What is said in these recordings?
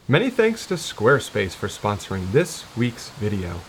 Many thanks to Squarespace for sponsoring this week's video.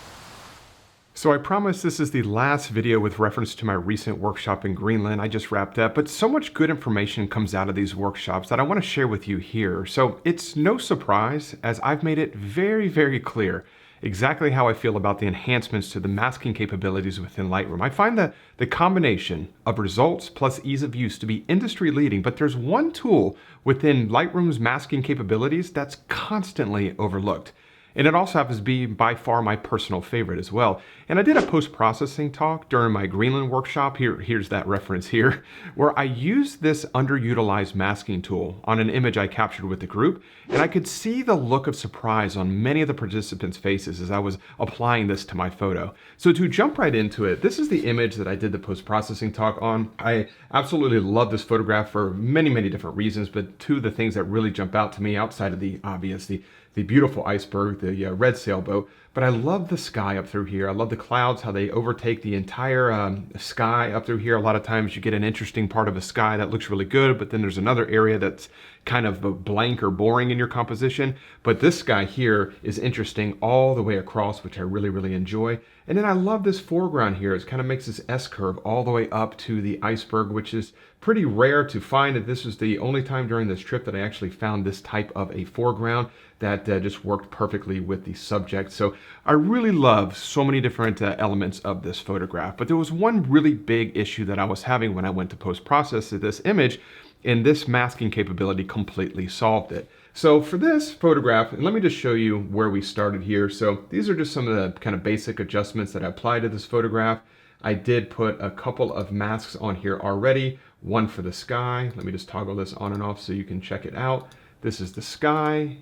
So I promise this is the last video with reference to my recent workshop in Greenland. I just wrapped up, but so much good information comes out of these workshops that I want to share with you here. So it's no surprise, as I've made it very, very clear exactly how I feel about the enhancements to the masking capabilities within Lightroom. I find that the combination of results plus ease of use to be industry leading, but there's one tool within Lightroom's masking capabilities that's constantly overlooked. And it also happens to be by far my personal favorite as well. And I did a post-processing talk during my Greenland workshop, here's that reference here, where I used this underutilized masking tool on an image I captured with the group, and I could see the look of surprise on many of the participants' faces as I was applying this to my photo. So to jump right into it, this is the image that I did the post-processing talk on. I absolutely love this photograph for many, many different reasons, but two of the things that really jump out to me outside of the obvious, the beautiful iceberg, the red sailboat, but I love the sky up through here. I love the clouds, how they overtake the entire sky up through here. A lot of times you get an interesting part of a sky that looks really good, but then there's another area that's kind of blank or boring in your composition. But this sky here is interesting all the way across, which I really, really enjoy. And then I love this foreground here. It kind of makes this S-curve all the way up to the iceberg, which is pretty rare to find. That this was the only time during this trip that I actually found this type of a foreground that just worked perfectly with the subject. So I really love so many different elements of this photograph, but there was one really big issue that I was having when I went to post-process this image, and this masking capability completely solved it. So for this photograph, and let me just show you where we started here. So these are just some of the kind of basic adjustments that I applied to this photograph. I did put a couple of masks on here already, one for the sky. Let me just toggle this on and off so you can check it out. This is the sky.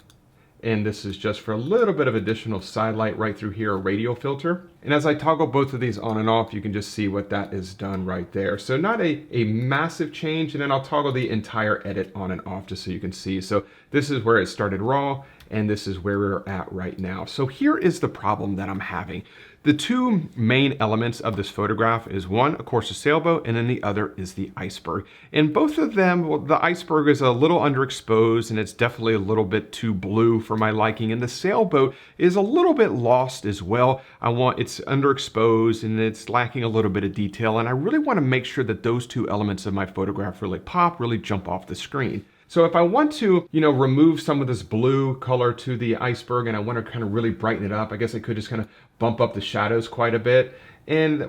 And this is just for a little bit of additional side light right through here, a radial filter. And as I toggle both of these on and off, you can just see what that is done right there. So not a massive change, and then I'll toggle the entire edit on and off just so you can see. So this is where it started raw, and this is where we're at right now. So here is the problem that I'm having. The two main elements of this photograph is one, of course, a sailboat, and then the other is the iceberg. And both of them, well, the iceberg is a little underexposed, and it's definitely a little bit too blue for my liking. And the sailboat is a little bit lost as well. It's underexposed and it's lacking a little bit of detail. And I really want to make sure that those two elements of my photograph really pop, really jump off the screen. So if I want to, remove some of this blue color to the iceberg and I want to kind of really brighten it up, I guess I could just kind of bump up the shadows quite a bit. And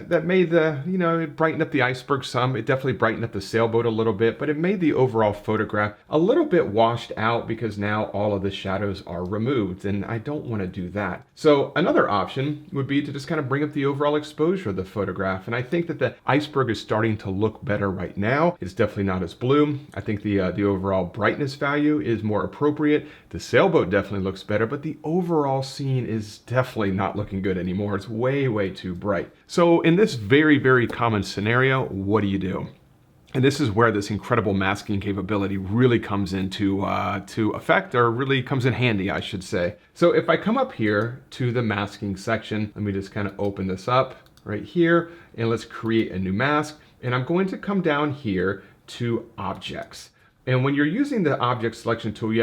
that made it brightened up the iceberg some. It definitely brightened up the sailboat a little bit, but it made the overall photograph a little bit washed out because now all of the shadows are removed, and I don't want to do that. So another option would be to just kind of bring up the overall exposure of the photograph. And I think that the iceberg is starting to look better right now. It's definitely not as blue. I think the overall brightness value is more appropriate. The sailboat definitely looks better, but the overall scene is definitely not looking good anymore. It's way, way too bright. So in this very, very common scenario, what do you do? And this is where this incredible masking capability really comes into to effect, or really comes in handy, I should say. So if I come up here to the masking section, let me just kind of open this up right here, and let's create a new mask. And I'm going to come down here to objects. And when you're using the object selection tool, you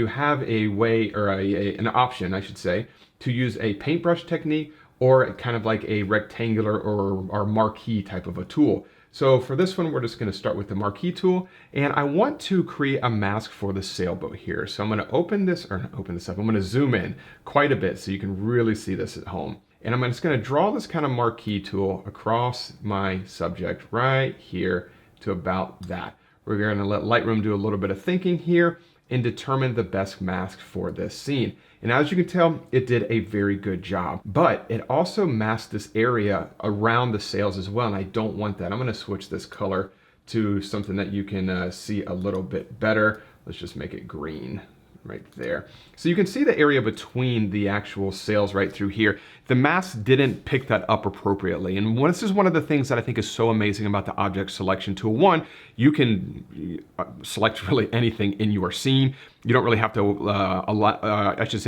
have a way, or an option, I should say, to use a paintbrush technique, or kind of like a rectangular or marquee type of a tool. So for this one, we're just gonna start with the marquee tool, and I want to create a mask for the sailboat here. So I'm gonna open this up, I'm gonna zoom in quite a bit so you can really see this at home. And I'm just gonna draw this kind of marquee tool across my subject right here to about that. We're gonna let Lightroom do a little bit of thinking here and determine the best mask for this scene. And as you can tell, it did a very good job, but it also masked this area around the sails as well, and I don't want that. I'm gonna switch this color to something that you can see a little bit better. Let's just make it green right there. So you can see the area between the actual sails right through here. The mask didn't pick that up appropriately. And this is one of the things that I think is so amazing about the object selection tool. One, you can select really anything in your scene. You don't really have to,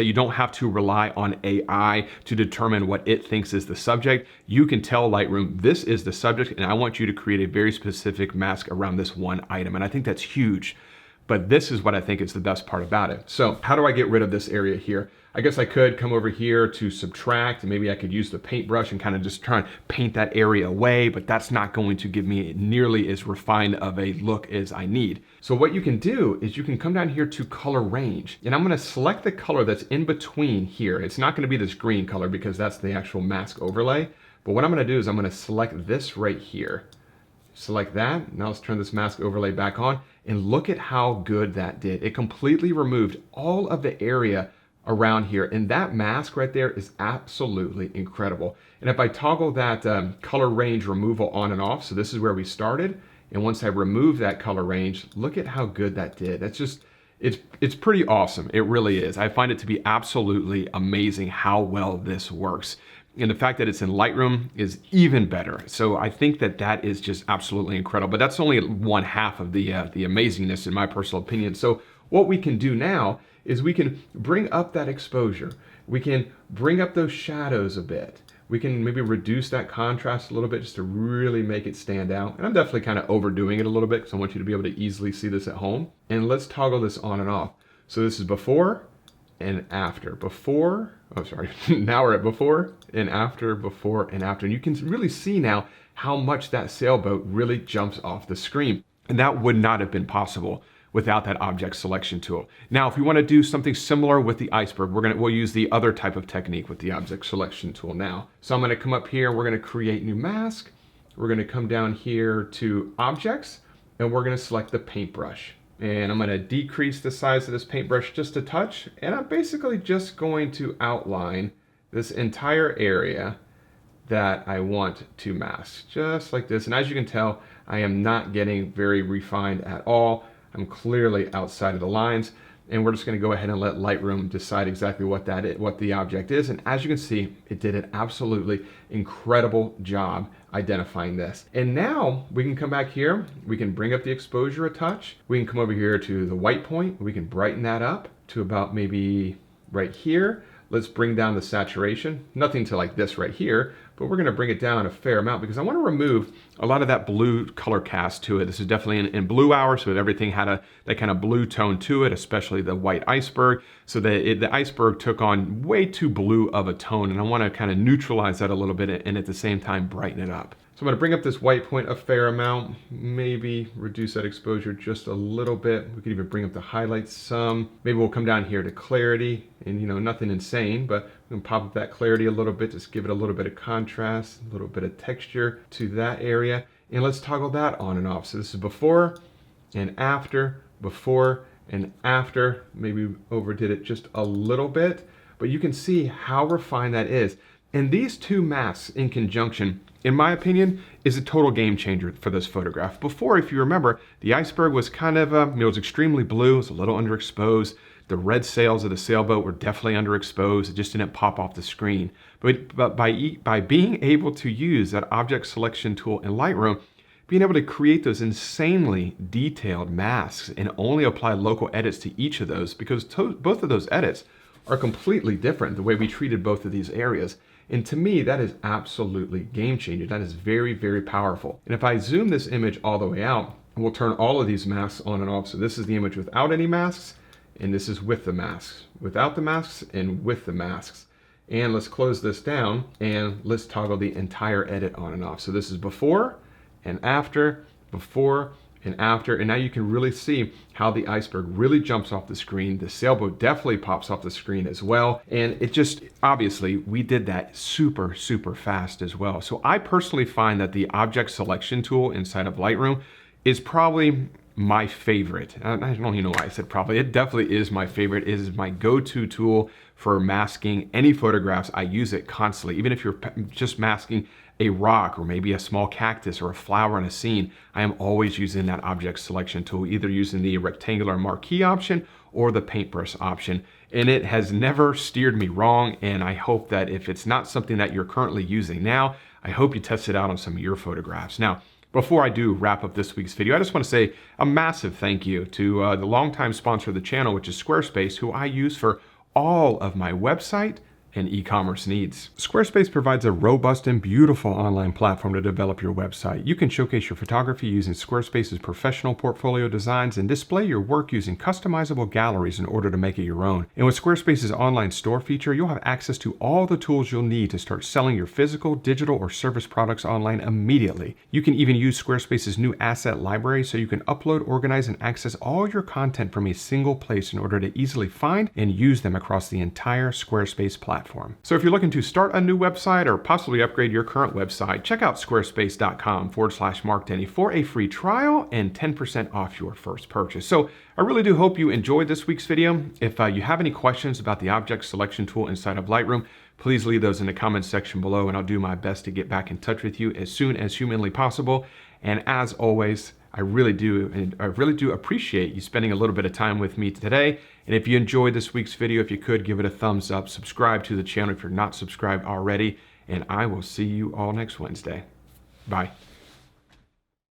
you don't have to rely on AI to determine what it thinks is the subject. You can tell Lightroom, this is the subject, and I want you to create a very specific mask around this one item. And I think that's huge. But this is what I think is the best part about it. So how do I get rid of this area here? I guess I could come over here to subtract, and maybe I could use the paintbrush and kind of just try and paint that area away, but that's not going to give me nearly as refined of a look as I need. So what you can do is you can come down here to color range, and I'm gonna select the color that's in between here. It's not gonna be this green color because that's the actual mask overlay, but what I'm gonna do is I'm gonna select this right here. Select that. Now let's turn this mask overlay back on and look at how good that did. It completely removed all of the area around here, and that mask right there is absolutely incredible. And if I toggle that color range removal on and off, so this is where we started, and once I remove that color range, look at how good that did. That's just, it's pretty awesome. It really is. I find it to be absolutely amazing how well this works. And the fact that it's in Lightroom is even better. So I think that that is just absolutely incredible. But that's only one half of the amazingness in my personal opinion. So what we can do now is we can bring up that exposure. We can bring up those shadows a bit. We can maybe reduce that contrast a little bit just to really make it stand out. And I'm definitely kind of overdoing it a little bit because I want you to be able to easily see this at home. And let's toggle this on and off. So this is before and after. Before, oh sorry, now we're at before and after, before and after. And you can really see now how much that sailboat really jumps off the screen. And that would not have been possible without that object selection tool. Now, if we want to do something similar with the iceberg, we'll use the other type of technique with the object selection tool now. So I'm going to come up here, we're going to create new mask. We're going to come down here to objects, and we're going to select the paintbrush. And I'm going to decrease the size of this paintbrush just a touch, and I'm basically just going to outline this entire area that I want to mask, just like this. And as you can tell, I am not getting very refined at all. I'm clearly outside of the lines, and we're just going to go ahead and let Lightroom decide exactly what that is, what the object is. And as you can see, it did an absolutely incredible job identifying this. And now we can come back here, we can bring up the exposure a touch, we can come over here to the white point, we can brighten that up to about maybe right here. Let's bring down the saturation, nothing to like this right here, but we're going to bring it down a fair amount because I want to remove a lot of that blue color cast to it. This is definitely in blue hour, so everything had that kind of blue tone to it, especially the white iceberg. So the iceberg took on way too blue of a tone, and I want to kind of neutralize that a little bit and at the same time brighten it up. So I'm going to bring up this white point a fair amount, maybe reduce that exposure just a little bit. We could even bring up the highlights some. Maybe we'll come down here to clarity, and nothing insane, but we can pop up that clarity a little bit, just give it a little bit of contrast, a little bit of texture to that area. And let's toggle that on and off. So this is before and after, before and after. Maybe we overdid it just a little bit, but you can see how refined that is. And these two masks in conjunction, in my opinion, is a total game changer for this photograph. Before, if you remember, the iceberg was kind of, it was extremely blue, it was a little underexposed. The red sails of the sailboat were definitely underexposed. It just didn't pop off the screen. But by being able to use that object selection tool in Lightroom, being able to create those insanely detailed masks and only apply local edits to each of those, because both of those edits are completely different, the way we treated both of these areas. And to me, that is absolutely game changing. That is very, very powerful. And if I zoom this image all the way out, we'll turn all of these masks on and off. So this is the image without any masks, and this is with the masks. Without the masks and with the masks. And let's close this down, and let's toggle the entire edit on and off. So this is before and after, before and after, and now you can really see how the iceberg really jumps off the screen. The sailboat definitely pops off the screen as well, and it just, obviously, we did that super, super fast as well. So I personally find that the object selection tool inside of Lightroom is probably my favorite. I don't even know why I said probably. It definitely is my favorite. It is my go-to tool for masking any photographs. I use it constantly, even if you're just masking a rock or maybe a small cactus or a flower in a scene. I am always using that object selection tool, either using the rectangular marquee option or the paintbrush option. And it has never steered me wrong. And I hope that if it's not something that you're currently using now, I hope you test it out on some of your photographs. Now, before I do wrap up this week's video, I just want to say a massive thank you to the longtime sponsor of the channel, which is Squarespace, who I use for all of my website and e-commerce needs. Squarespace provides a robust and beautiful online platform to develop your website. You can showcase your photography using Squarespace's professional portfolio designs and display your work using customizable galleries in order to make it your own. And with Squarespace's online store feature, you'll have access to all the tools you'll need to start selling your physical, digital, or service products online immediately. You can even use Squarespace's new asset library so you can upload, organize, and access all your content from a single place in order to easily find and use them across the entire Squarespace platform. So if you're looking to start a new website or possibly upgrade your current website, check out squarespace.com/Mark Denney for a free trial and 10% off your first purchase. So I really do hope you enjoyed this week's video. If you have any questions about the object selection tool inside of Lightroom, please leave those in the comments section below and I'll do my best to get back in touch with you as soon as humanly possible. And as always, I really do appreciate you spending a little bit of time with me today. And if you enjoyed this week's video, if you could give it a thumbs up, subscribe to the channel if you're not subscribed already, and I will see you all next Wednesday. Bye.